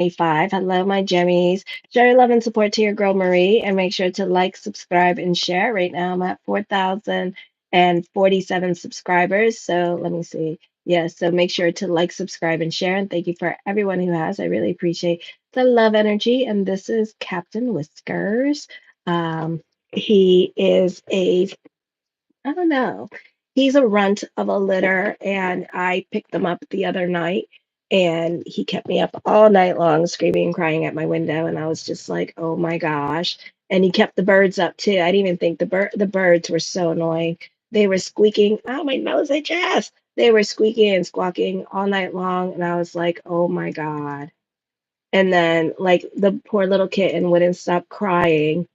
25. Hello, my Gemmies. Show your love and support to your girl Marie and make sure to like, subscribe, and share. Right now, I'm at 4,047 subscribers. So let me see. Yeah, so make sure to like, subscribe, and share. And thank you for everyone who has. I really appreciate the love energy. And this is Captain Whiskers. He is I don't know. He's a runt of a litter, and I picked him up the other night, and he kept me up all night long, screaming and crying at my window, and I was just like, "Oh my gosh!" And he kept the birds up too. I didn't even think the birds were so annoying. They were squeaking. Oh, my nose itches. They were squeaking and squawking all night long, and I was like, "Oh my god!" And then, like, the poor little kitten wouldn't stop crying,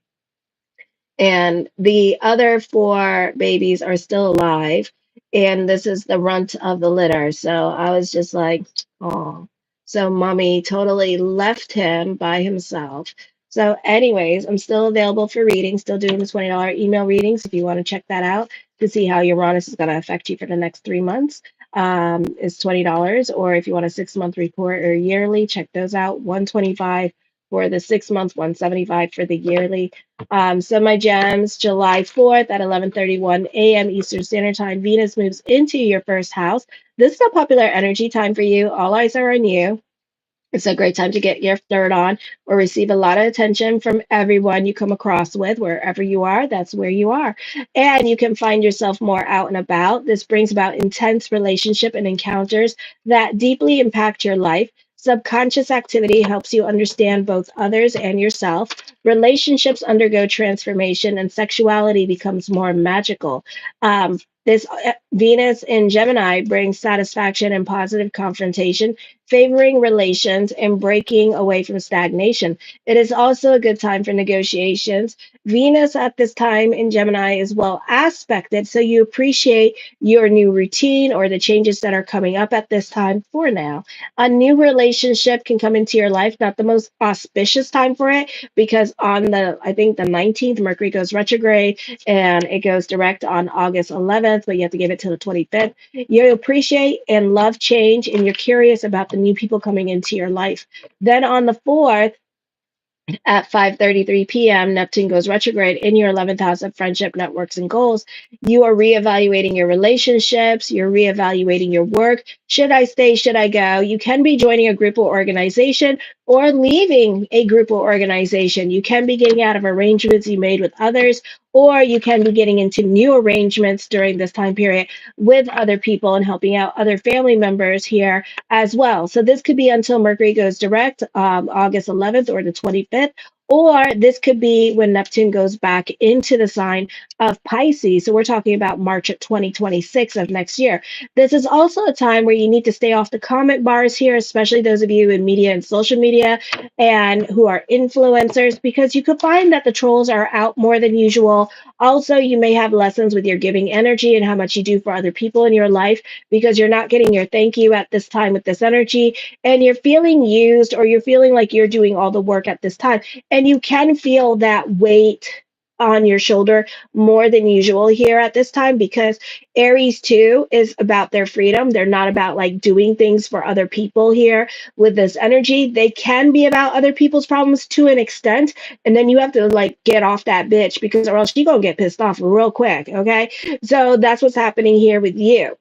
and the other four babies are still alive, and this is the runt of the litter. So I was just like, oh. So mommy totally left him by himself. So, anyways, I'm still available for readings, still doing the $20 email readings if you want to check that out to see how Uranus is going to affect you for the next 3 months. Is $20. Or if you want a 6 month report or yearly, check those out. 125 for the 6 months, 175 for the yearly. So my gems, July 4th at 11:31 a.m. Eastern Standard Time, Venus moves into your first house. This is a popular energy time for you. All eyes are on you. It's a great time to get your flirt on or receive a lot of attention from everyone you come across with. Wherever you are, that's where you are. And you can find yourself more out and about. This brings about intense relationship and encounters that deeply impact your life. Subconscious activity helps you understand both others and yourself. Relationships undergo transformation and sexuality becomes more magical. This Venus in Gemini brings satisfaction and positive confrontation, favoring relations and breaking away from stagnation. It is also a good time for negotiations. Venus at this time in Gemini is well aspected, so you appreciate your new routine or the changes that are coming up at this time for now. A new relationship can come into your life, not the most auspicious time for it, because on I think the 19th, Mercury goes retrograde and it goes direct on August 11th, but you have to give it till the 25th. You appreciate and love change, and you're curious about the new people coming into your life. Then on the 4th, at 5:33 p.m., Neptune goes retrograde in your 11th house of friendship, networks, and goals. You are reevaluating your relationships. You're reevaluating your work. Should I stay? Should I go? You can be joining a group or organization or leaving a group or organization. You can be getting out of arrangements you made with others, or you can be getting into new arrangements during this time period with other people and helping out other family members here as well. So this could be until Mercury goes direct, August 11th or the 25th, or this could be when Neptune goes back into the sign of Pisces. So we're talking about March of 2026 of next year. This is also a time where you need to stay off the comment bars here, especially those of you in media and social media and who are influencers, because you could find that the trolls are out more than usual. Also, you may have lessons with your giving energy and how much you do for other people in your life, because you're not getting your thank you at this time with this energy, and you're feeling used, or you're feeling like you're doing all the work at this time. And you can feel that weight on your shoulder more than usual here at this time, because Aries too is about their freedom. They're not about like doing things for other people here with this energy. They can be about other people's problems to an extent, and then you have to like get off that bitch, because or else she gonna get pissed off real quick. Okay, so that's what's happening here with you.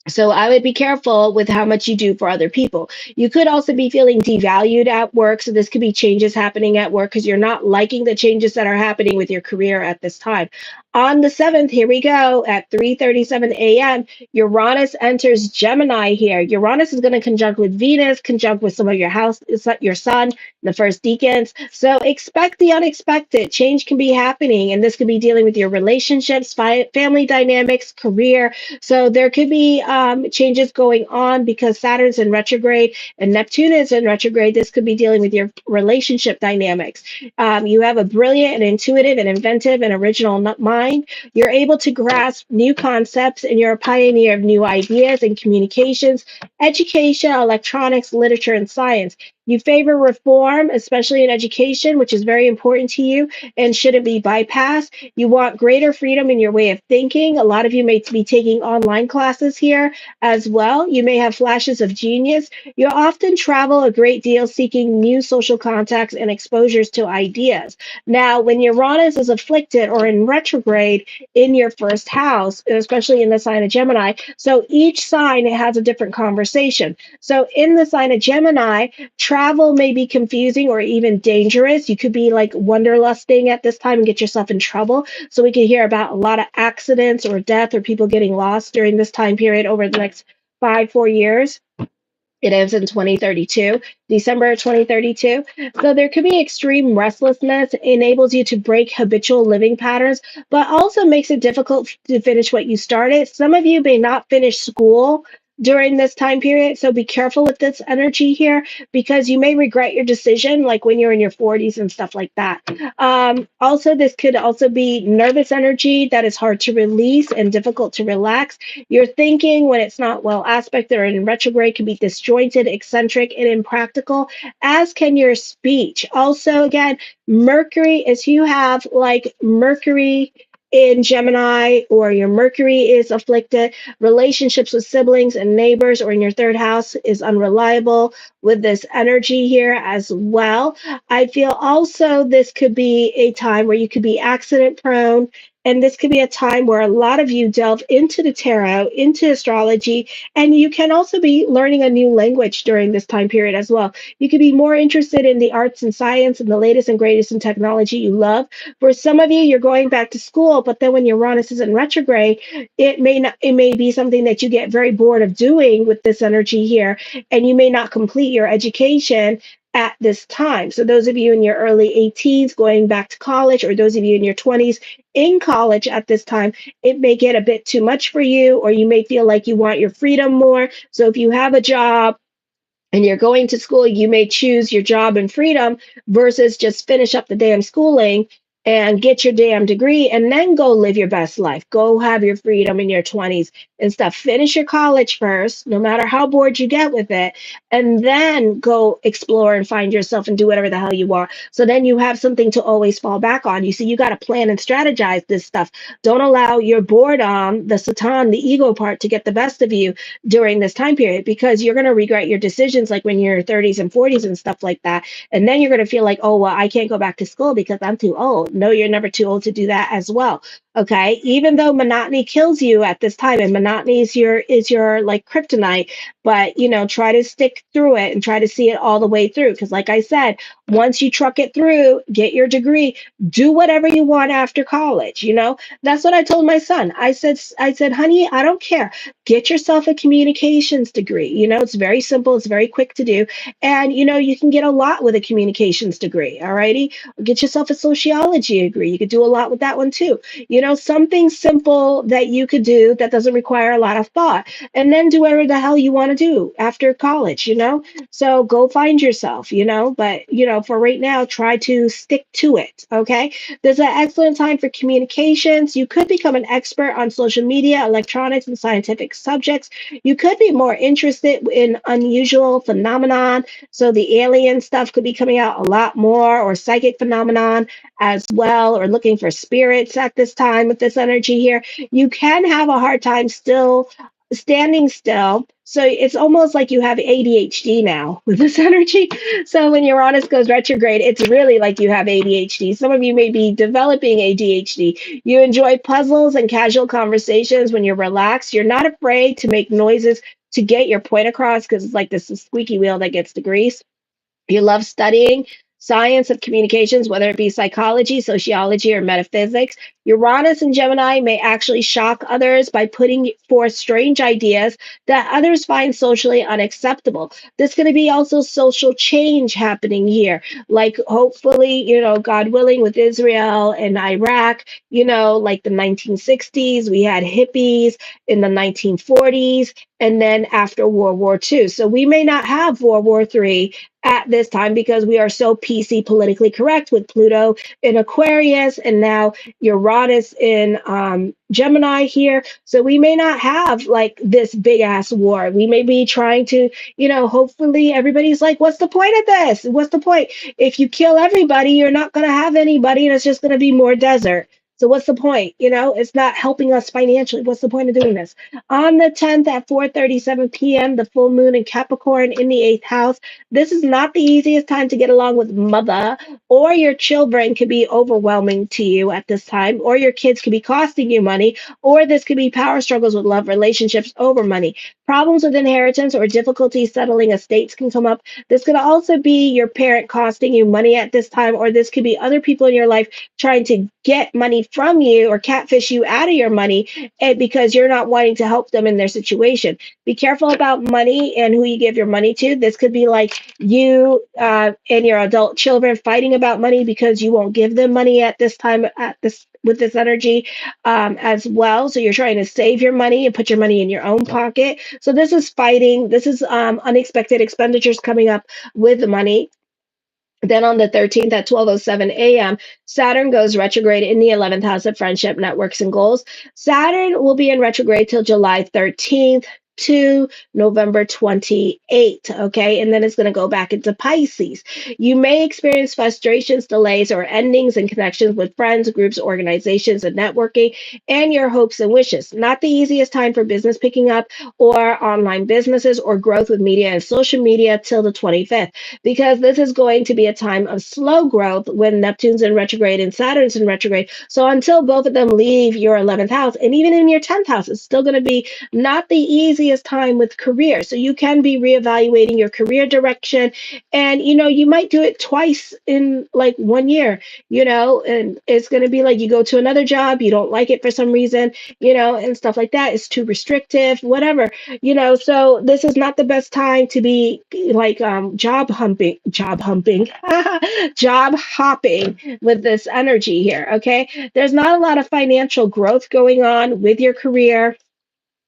So I would be careful with how much you do for other people. You could also be feeling devalued at work. So this could be changes happening at work because you're not liking the changes that are happening with your career at this time. On the 7th, here we go, at 3:37 a.m., Uranus enters Gemini here. Uranus is going to conjunct with Venus, conjunct with some of your sun, the first decans. So expect the unexpected. Change can be happening, and this could be dealing with your relationships, family dynamics, career. So there could be changes going on because Saturn's in retrograde and Neptune is in retrograde. This could be dealing with your relationship dynamics. You have a brilliant and intuitive and inventive and original mind. You're able to grasp new concepts, and you're a pioneer of new ideas and communications, education, electronics, literature, and science. You favor reform, especially in education, which is very important to you and shouldn't be bypassed. You want greater freedom in your way of thinking. A lot of you may be taking online classes here as well. You may have flashes of genius. You often travel a great deal seeking new social contacts and exposures to ideas. Now, when Uranus is afflicted or in retrograde in your first house, especially in the sign of Gemini, so each sign has a different conversation. So in the sign of Gemini, travel may be confusing or even dangerous. You could be like wanderlusting at this time and get yourself in trouble. So we could hear about a lot of accidents or death or people getting lost during this time period over the next 4 years. It ends in 2032, December 2032. So there could be extreme restlessness, enables you to break habitual living patterns, but also makes it difficult to finish what you started. Some of you may not finish school during this time period. So be careful with this energy here because you may regret your decision, like when you're in your 40s and stuff like that. Also, this could also be nervous energy that is hard to release and difficult to relax. Your thinking, when it's not well aspected or in retrograde, can be disjointed, eccentric, and impractical, as can your speech. Also, again, Mercury, if you have like Mercury in Gemini or your Mercury is afflicted, relationships with siblings and neighbors or in your third house is unreliable with this energy here as well. I feel also this could be a time where you could be accident prone, and this could be a time where a lot of you delve into the tarot, into astrology, and you can also be learning a new language during this time period as well. You could be more interested in the arts and science and the latest and greatest in technology you love. For some of you, you're going back to school, but then when Uranus is in retrograde, it may be something that you get very bored of doing with this energy here, and you may not complete your education at this time. So those of you in your early 18s going back to college, or those of you in your 20s in college at this time, it may get a bit too much for you, or you may feel like you want your freedom more. So if you have a job and you're going to school, you may choose your job and freedom versus just finish up the damn schooling and get your damn degree and then go live your best life. Go have your freedom in your 20s and stuff. Finish your college first, no matter how bored you get with it, and then go explore and find yourself and do whatever the hell you want. So then you have something to always fall back on. You see, you got to plan and strategize this stuff. Don't allow your boredom, the Satan, the ego part, to get the best of you during this time period, because you're going to regret your decisions like when you're 30s and 40s and stuff like that. And then you're going to feel like, oh, well, I can't go back to school because I'm too old. No, you're never too old to do that as well. Okay. Even though monotony kills you at this time, and monotony is your like kryptonite, but try to stick through it and try to see it all the way through. Because like I said, once you truck it through, get your degree, do whatever you want after college. That's what I told my son. I said, honey, I don't care. Get yourself a communications degree. It's very simple, it's very quick to do. And you can get a lot with a communications degree. All righty. Get yourself a sociology degree. You could do a lot with that one too. Something simple that you could do that doesn't require a lot of thought. And then do whatever the hell you want to do after college. So go find yourself, but for right now, try to stick to it. Okay. There's an excellent time for communications. You could become an expert on social media, electronics, and scientific subjects. You could be more interested in unusual phenomenon. So the alien stuff could be coming out a lot more, or psychic phenomenon as well, or looking for spirits at this time with this energy here. You can have a hard time still standing still. So it's almost like you have ADHD now with this energy. So when Uranus goes retrograde, it's really like you have ADHD. Some of you may be developing ADHD. You enjoy puzzles and casual conversations when you're relaxed. You're not afraid to make noises to get your point across, because it's like this squeaky wheel that gets the grease. You love studying science of communications, whether it be psychology, sociology, or metaphysics. Uranus and Gemini may actually shock others by putting forth strange ideas that others find socially unacceptable. There's going to be also social change happening here, like hopefully, God willing, with Israel and Iraq, like the 1960s, we had hippies in the 1940s, and then after World War II. So we may not have World War III at this time because we are so PC, politically correct, with Pluto in Aquarius and now Uranus in Gemini here. So we may not have like this big ass war. We may be trying to, hopefully everybody's like, what's the point of this? What's the point? If you kill everybody, you're not going to have anybody and it's just going to be more desert. So what's the point? It's not helping us financially. What's the point of doing this? On the 10th at 4:37 p.m., the full moon in Capricorn in the 8th house. This is not the easiest time to get along with mother, or your children could be overwhelming to you at this time, or your kids could be costing you money, or this could be power struggles with love relationships over money. Problems with inheritance or difficulties settling estates can come up. This could also be your parent costing you money at this time, or this could be other people in your life trying to get money from you or catfish you out of your money because you're not wanting to help them in their situation. Be careful about money and who you give your money to. This could be like you and your adult children fighting about money because you won't give them money at this time, at this with this energy as well. So you're trying to save your money and put your money in your own pocket. So this is fighting. This is unexpected expenditures coming up with the money. Then on the 13th at 12:07 a.m., Saturn goes retrograde in the 11th house of friendship, networks, and goals. Saturn will be in retrograde till July 13th to November 28th, okay? And then it's going to go back into Pisces. You may experience frustrations, delays, or endings in connections with friends, groups, organizations, and networking, and your hopes and wishes. Not the easiest time for business picking up or online businesses or growth with media and social media till the 25th, because this is going to be a time of slow growth when Neptune's in retrograde and Saturn's in retrograde. So until both of them leave your 11th house and even in your 10th house, it's still going to be not the easiest time with career. So you can be reevaluating your career direction, and you might do it twice in like 1 year, and it's going to be like you go to another job, you don't like it for some reason, and stuff like that. It's too restrictive, whatever, so this is not the best time to be like job humping, job hopping with this energy here. Okay. There's not a lot of financial growth going on with your career.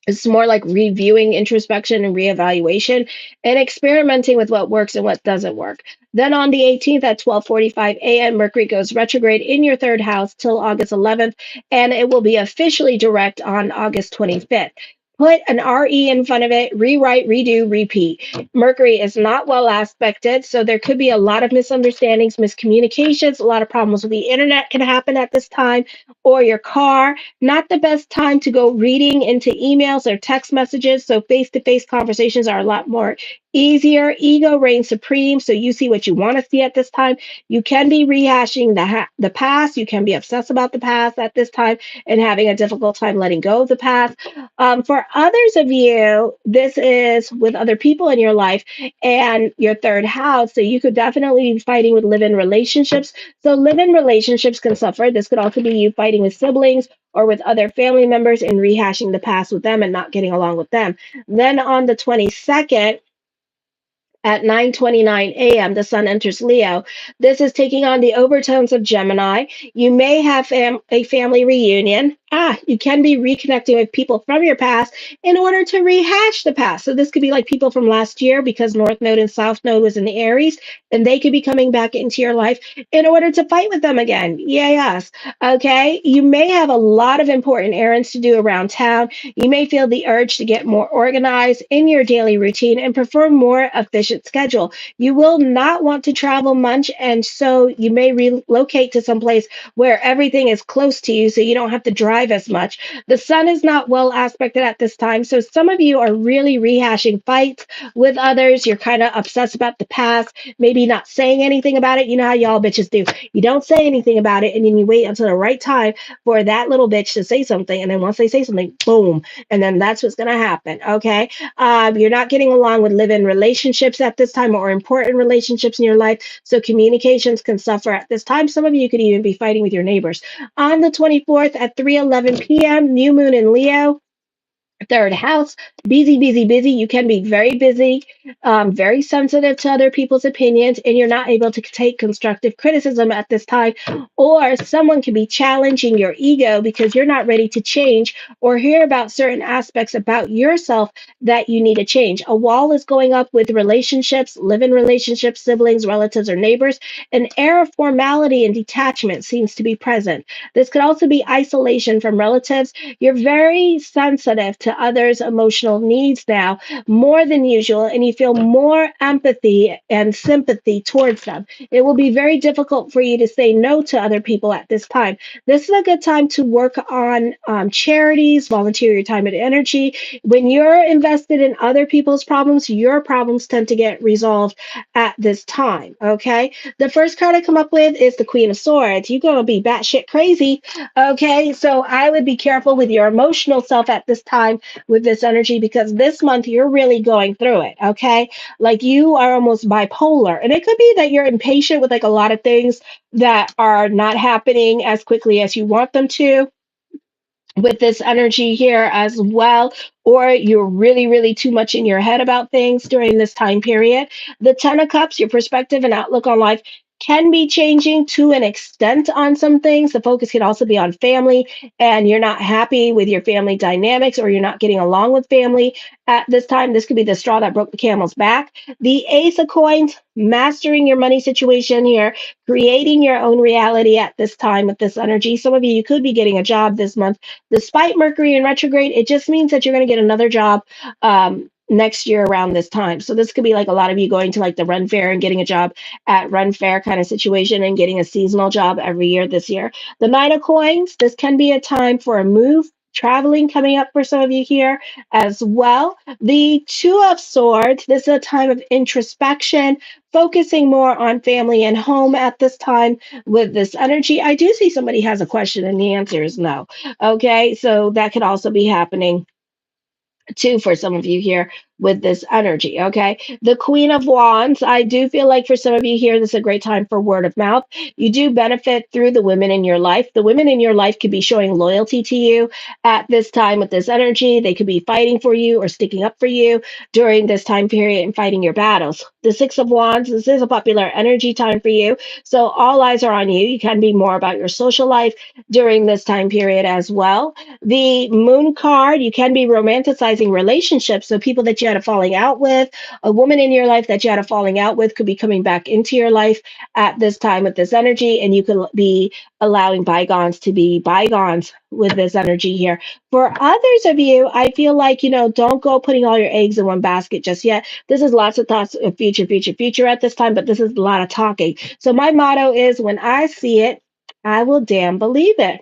It's more like reviewing, introspection, and reevaluation, and experimenting with what works and what doesn't work. Then on the 18th at 12:45 a.m., Mercury goes retrograde in your third house till August 11th, and it will be officially direct on August 25th. Put an RE in front of it, rewrite, redo, repeat. Mercury is not well aspected, so there could be a lot of misunderstandings, miscommunications, a lot of problems with the internet can happen at this time, or your car. Not the best time to go reading into emails or text messages. So face-to-face conversations are a lot more easier. Ego reigns supreme. So you see what you want to see at this time. You can be rehashing the past. You can be obsessed about the past at this time and having a difficult time letting go of the past. For others of you, this is with other people in your life and your third house. So you could definitely be fighting with live-in relationships. So live-in relationships can suffer. This could also be you fighting with siblings or with other family members and rehashing the past with them and not getting along with them. Then on the 22nd, at 9:29 a.m., the sun enters Leo. This is taking on the overtones of Gemini. You may have a family reunion. You can be reconnecting with people from your past in order to rehash the past. So this could be like people from last year because North Node and South Node was in the Aries, and they could be coming back into your life in order to fight with them again. Yeah, yes. Okay. You may have a lot of important errands to do around town. You may feel the urge to get more organized in your daily routine and prefer more efficient schedule. You will not want to travel much, and so you may relocate to some place where everything is close to you so you don't have to drive as much. The sun is not well aspected at this time, so some of you are really rehashing fights with others. You're kind of obsessed about the past, maybe not saying anything about it. You know how y'all bitches do. You don't say anything about it, and then you wait until the right time for that little bitch to say something, and then once they say something, boom, and then that's what's going to happen. Okay. You're not getting along with live-in relationships at this time or important relationships in your life, so communications can suffer at this time. Some of you could even be fighting with your neighbors. On the 24th at 3:11 p.m., new moon in Leo. Third house, busy, busy, busy. You can be very busy, very sensitive to other people's opinions, and you're not able to take constructive criticism at this time. Or someone can be challenging your ego because you're not ready to change or hear about certain aspects about yourself that you need to change. A wall is going up with relationships, live in relationships, siblings, relatives, or neighbors. An air of formality and detachment seems to be present. This could also be isolation from relatives. You're very sensitive to others' emotional needs now, more than usual, and you feel more empathy and sympathy towards them. It will be very difficult for you to say no to other people at this time. This is a good time to work on charities, volunteer your time and energy. When you're invested in other people's problems, your problems tend to get resolved at this time. Okay. The first card I come up with is the Queen of Swords. You're going to be batshit crazy. Okay, so I would be careful with your emotional self at this time with this energy because this month you're really going through it. Okay, like you are almost bipolar, and it could be that you're impatient with like a lot of things that are not happening as quickly as you want them to with this energy here as well, or you're really, really too much in your head about things during this time period. The Ten of Cups, your perspective and outlook on life can be changing to an extent on some things. The focus can also be on family, and you're not happy with your family dynamics or you're not getting along with family at this time. This could be the straw that broke the camel's back. The Ace of Coins, mastering your money situation here, creating your own reality at this time with this energy. Some of you could be getting a job this month despite Mercury in retrograde. It just means that you're going to get another job next year around this time. So this could be like a lot of you going to like the Run Fair and getting a job at Run Fair kind of situation and getting a seasonal job every year this year. The Nine of Coins, this can be a time for a move. Traveling coming up for some of you here as well. The Two of Swords, this is a time of introspection, focusing more on family and home at this time with this energy. I do see somebody has a question and the answer is no. Okay, so that could also be happening too for some of you here with this energy. Okay, the Queen of Wands, I do feel like for some of you here this is a great time for word of mouth. You do benefit through the women in your life. The women in your life could be showing loyalty to you at this time with this energy. They could be fighting for you or sticking up for you during this time period and fighting your battles. The Six of Wands, this is a popular energy time for you, so all eyes are on you. You can be more about your social life during this time period as well. The Moon card, you can be romanticizing relationships. So people that you had a falling out with, a woman in your life that you had a falling out with could be coming back into your life at this time with this energy, and you could be allowing bygones to be bygones with this energy here. For others of you, I feel like, don't go putting all your eggs in one basket just yet. This is lots of thoughts of future, future, future at this time, but this is a lot of talking. So my motto is when I see it, I will damn believe it.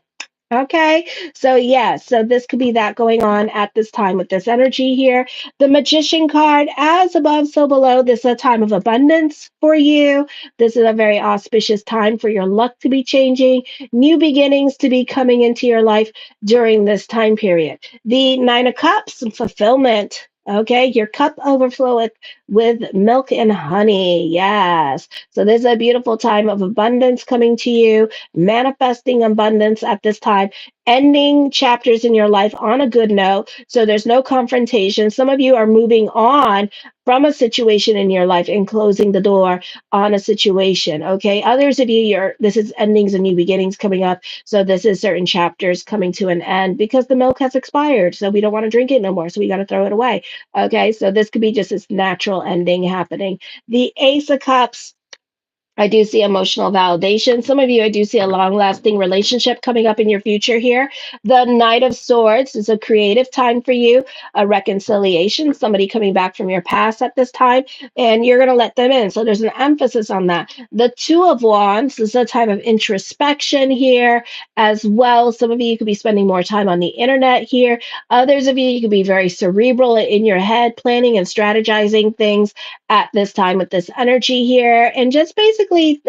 Okay, so yeah, so this could be that going on at this time with this energy here. The Magician card, as above, so below. This is a time of abundance for you. This is a very auspicious time for your luck to be changing, new beginnings to be coming into your life during this time period. The Nine of Cups, fulfillment. Okay, your cup overfloweth with milk and honey. Yes. So this is a beautiful time of abundance coming to you, manifesting abundance at this time, ending chapters in your life on a good note. So there's no confrontation. Some of you are moving on from a situation in your life and closing the door on a situation. Okay. Others of you, this is endings and new beginnings coming up. So this is certain chapters coming to an end because the milk has expired. So we don't want to drink it no more. So we got to throw it away. Okay. So this could be just this natural ending happening. The Ace of Cups, I do see emotional validation. Some of you, I do see a long lasting relationship coming up in your future here. The Knight of Swords is a creative time for you, a reconciliation, somebody coming back from your past at this time, and you're going to let them in. So there's an emphasis on that. The Two of Wands is a time of introspection here as well. Some of you could be spending more time on the internet here. Others of you, you could be very cerebral in your head, planning and strategizing things at this time with this energy here, and just basically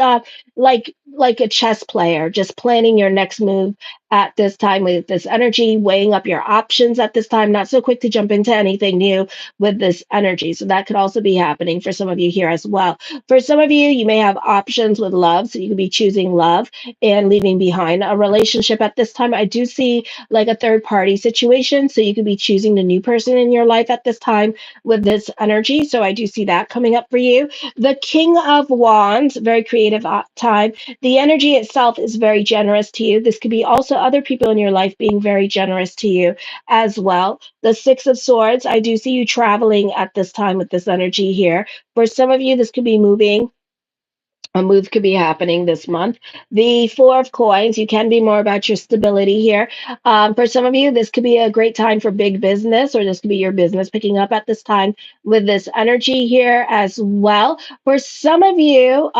like a chess player, just planning your next move at this time with this energy, weighing up your options at this time, not so quick to jump into anything new with this energy. So that could also be happening for some of you here as well. For some of you, you may have options with love. So you could be choosing love and leaving behind a relationship at this time. I do see like a third party situation. So you could be choosing the new person in your life at this time with this energy. So I do see that coming up for you. The King of Wands, very creative time. The energy itself is very generous to you. This could be also other people in your life being very generous to you as well. The Six of Swords, I do see you traveling at this time with this energy here. For some of you, this could be moving. A move could be happening this month. The Four of Coins, you can be more about your stability here. For some of you, this could be a great time for big business, or this could be your business picking up at this time with this energy here as well. For some of you,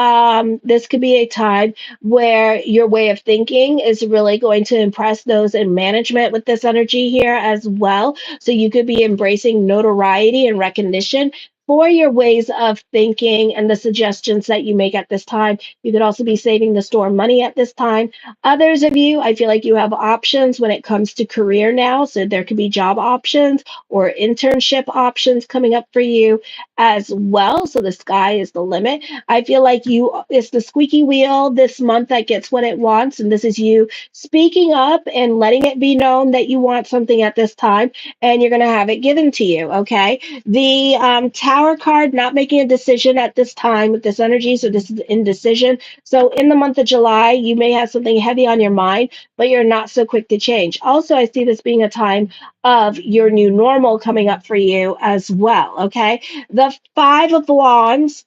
this could be a time where your way of thinking is really going to impress those in management with this energy here as well. So you could be embracing notoriety and recognition for your ways of thinking and the suggestions that you make at this time. You could also be saving the store money at this time. Others of you, I feel like you have options when it comes to career now. So there could be job options or internship options coming up for you as well. So the sky is the limit. I feel like it's the squeaky wheel this month that gets what it wants. And this is you speaking up and letting it be known that you want something at this time and you're going to have it given to you. Okay. The Tower card, not making a decision at this time with this energy. So this is indecision. So in the month of July, you may have something heavy on your mind, but you're not so quick to change. Also, I see this being a time of your new normal coming up for you as well. Okay. The Five of Wands,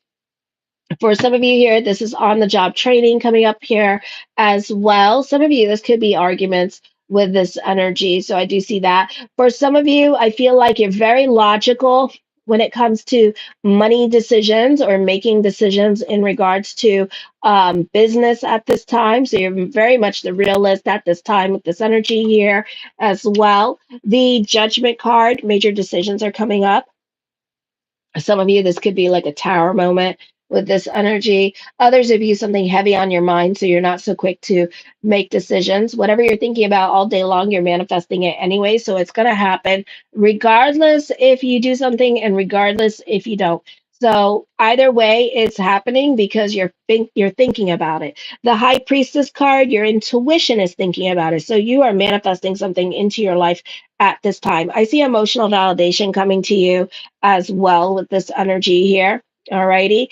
for some of you here, this is on the job training coming up here as well. Some of you, this could be arguments with this energy. So I do see that. For some of you, I feel like you're very logical when it comes to money decisions or making decisions in regards to business at this time. So you're very much the realist at this time with this energy here as well. The Judgment card, major decisions are coming up. Some of you, this could be like a tower moment with this energy. Others of you, something heavy on your mind, so you're not so quick to make decisions. Whatever you're thinking about all day long, you're manifesting it anyway. So it's going to happen regardless if you do something and regardless if you don't. So either way, it's happening because you're thinking about it. The High Priestess card, your intuition is thinking about it. So you are manifesting something into your life at this time. I see emotional validation coming to you as well with this energy here. Alrighty.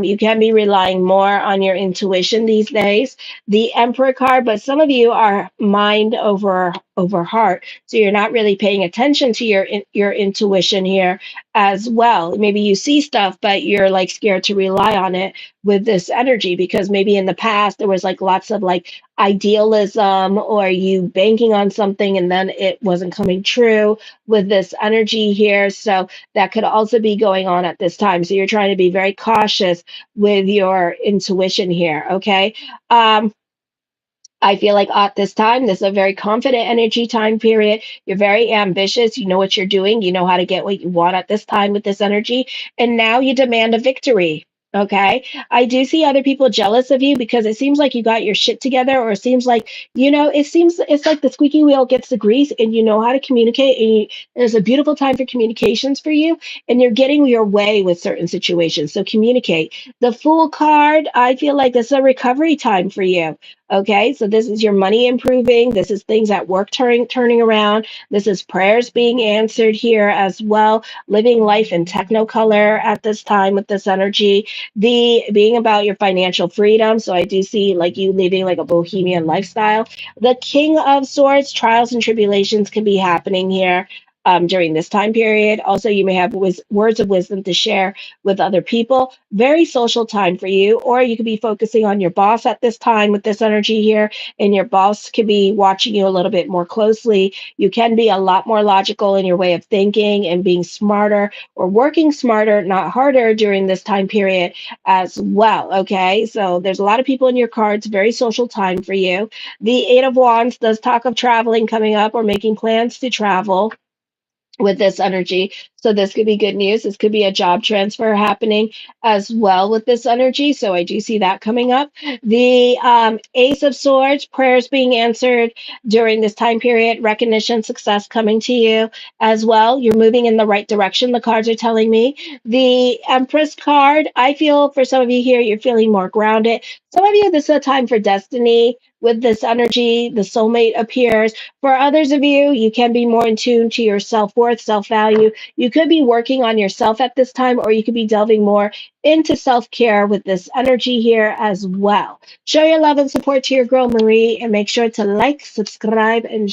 You can be relying more on your intuition these days. The Emperor card, but some of you are mind over heart, so you're not really paying attention to your intuition here as well. Maybe you see stuff, but you're like scared to rely on it with this energy because maybe in the past there was like lots of like idealism or you banking on something and then it wasn't coming true with this energy here. So that could also be going on at this time. So you're trying to be very cautious with your intuition here. Okay. I feel like at this time, this is a very confident energy time period. You're very ambitious. You know what you're doing. You know how to get what you want at this time with this energy. And now you demand a victory. Okay. I do see other people jealous of you because it seems like you got your shit together, or it seems like, it seems it's like the squeaky wheel gets the grease and you know how to communicate. And there's a beautiful time for communications for you, and you're getting your way with certain situations. So communicate. The Fool card, I feel like this is a recovery time for you. Okay, so this is your money improving. This is things at work turning around. This is prayers being answered here as well. Living life in technicolor at this time with this energy. The being about your financial freedom. So I do see like you living like a bohemian lifestyle. The King of Swords, trials and tribulations can be happening here. During this time period. Also, you may have words of wisdom to share with other people. Very social time for you, or you could be focusing on your boss at this time with this energy here, and your boss could be watching you a little bit more closely. You can be a lot more logical in your way of thinking and being smarter or working smarter, not harder during this time period as well. Okay, so there's a lot of people in your cards, very social time for you. The Eight of Wands does talk of traveling coming up or making plans to travel. with this energy. So this could be good news. This could be a job transfer happening as well with this energy. So I do see that coming up. The Ace of Swords, prayers being answered during this time period, recognition, success coming to you as well. You're moving in the right direction. The cards are telling me. The Empress card, I feel for some of you here, you're feeling more grounded. Some of you, this is a time for destiny. With this energy, the soulmate appears. For others of you, you can be more in tune to your self worth, self value. You could be working on yourself at this time, or you could be delving more into self care with this energy here as well. Show your love and support to your girl Marie, and make sure to like, subscribe, and